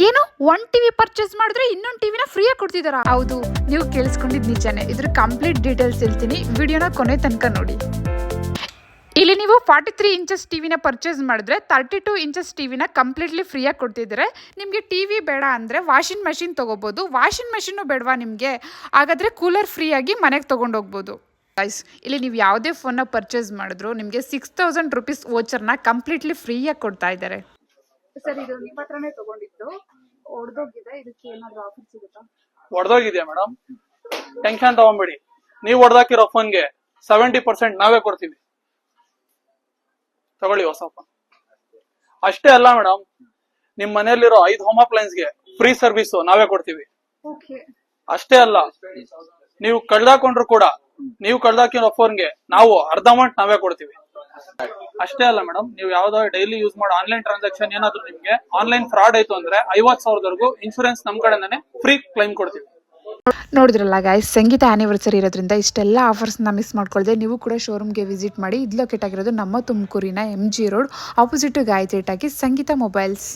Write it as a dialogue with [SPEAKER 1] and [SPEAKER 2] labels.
[SPEAKER 1] ಏನು one TV purchase ಮಾಡಿದ್ರೆ ಇನ್ನೊಂದು ಟಿವಿನ ಫ್ರೀಯಾಗಿ ಕೊಡ್ತಿದಾರಾ? ಹೌದು, ನೀವು ಕೇಳಿಸ್ಕೊಂಡಿದ್ದು ನಿಜಾನೇ. ಇದ್ರ ಕಂಪ್ಲೀಟ್ ಡೀಟೇಲ್ಸ್ ಹೇಳ್ತೀನಿ, ವಿಡಿಯೋನ ಕೊನೆ ತನಕ ನೋಡಿ. ಇಲ್ಲಿ ನೀವು 43 ಇಂಚಸ್ ಟಿವಿನ ಪರ್ಚೇಸ್ ಮಾಡಿದ್ರೆ 32 ಇಂಚಸ್ ಟಿವಿನ ಕಂಪ್ಲೀಟ್ಲಿ ಫ್ರೀಯಾಗಿ ಕೊಡ್ತಿದ್ದಾರೆ. ನಿಮಗೆ ಟಿವಿ ಬೇಡ ಅಂದರೆ ವಾಷಿಂಗ್ ಮೆಷಿನ್ ತೊಗೋಬೋದು. ವಾಷಿಂಗ್ ಮೆಷಿನ್ನು ಬೇಡವಾ ನಿಮಗೆ? ಹಾಗಾದರೆ ಕೂಲರ್ ಫ್ರೀಯಾಗಿ ಮನೆಗೆ ತೊಗೊಂಡೋಗ್ಬೋದು. ಗೈಸ್, ಇಲ್ಲಿ ನೀವು ಯಾವುದೇ ಫೋನ್ನ ಪರ್ಚೇಸ್ ಮಾಡಿದ್ರು ನಿಮಗೆ 6000 ರುಪೀಸ್ ವೋಚರ್ನ ಕಂಪ್ಲೀಟ್ಲಿ ಫ್ರೀಯಾಗಿ ಕೊಡ್ತಾ ಇದ್ದಾರೆ.
[SPEAKER 2] ಸರ್, ಇದು ನಿಮ್ಮ ಹತ್ರನೇ ತಗೊಂಡಿದ್ದು, ಒಡೆದೋಗಿದೆ. ಇದಕ್ಕೆ ಏನಾದ್ರು ಆಫರ್ ಸಿಗುತ್ತಾ?
[SPEAKER 3] ಒಡೆದೋಗಿದೆಯಾ ಮೇಡಮ್? ಟೆನ್ಷನ್ ತಗೊಂಬೇಡಿ. ನೀವು ಹೊಡೆದಾಕಿರೋ ಫೋನ್ಗೆ 70% ನಾವೇ ಕೊಡ್ತೀವಿ. ತಗೊಳ್ಳಿ ಹೊಸ ಫೋನ್. ಅಷ್ಟೇ ಅಲ್ಲ ಮೇಡಮ್, ನಿಮ್ ಮನೆಯಲ್ಲಿರೋ 5 ಹೋಮ್ ಅಪ್ಲೈನ್ಸ್ಗೆ ಫ್ರೀ ಸರ್ವಿಸ್ ನಾವೇ ಕೊಡ್ತೀವಿ. ಅಷ್ಟೇ ಅಲ್ಲ, ನೀವು ಕಳ್ದಾಕೊಂಡ್ರು ಕೂಡ ನೀವು ಕಳ್ದಾಕಿರೋ ಫೋನ್ಗೆ ನಾವು ಅರ್ಧ ಅಮೌಂಟ್ ನಾವೇ ಕೊಡ್ತೀವಿ. ಅಷ್ಟೇ ಅಲ್ಲ ಮೇಡಮ್, ನೀವು ಯಾವ್ದೋ ಡೈಲಿ ಯೂಸ್ ಮಾಡೋ ಆನ್ಲೈನ್ ಟ್ರಾನ್ಸಾಕ್ಷನ್ ಏನಾದ್ರು ನಿಮ್ಗೆ ಆನ್ಲೈನ್ ಫ್ರಾಡ್ ಆಯ್ತು ಅಂದ್ರೆ 50,000 ಇನ್ಶೂರೆನ್ಸ್ ನಮ್ ಕಡೆನೇ ಫ್ರೀ ಕ್ಲೈಮ್ ಕೊಡ್ತೀವಿ.
[SPEAKER 1] ನೋಡಿದ್ರಲ್ಲ ಗಾಯ್ಸ್, ಸಂಗೀತ ಆನಿವರ್ಸರಿ ಇರೋದ್ರಿಂದ ಇಷ್ಟೆಲ್ಲ ಆಫರ್ಸ್ನ ಮಿಸ್ ಮಾಡ್ಕೊಳ್ದೆ ನೀವು ಕೂಡ ಶೋರೂಮ್ಗೆ ವಿಸಿಟ್ ಮಾಡಿ. ಇದು ಲೊಕೇಟ್ ಆಗಿರೋದು ನಮ್ಮ ತುಮಕೂರಿನ MG road opposite Gayatri talkies, Sangeetha mobiles.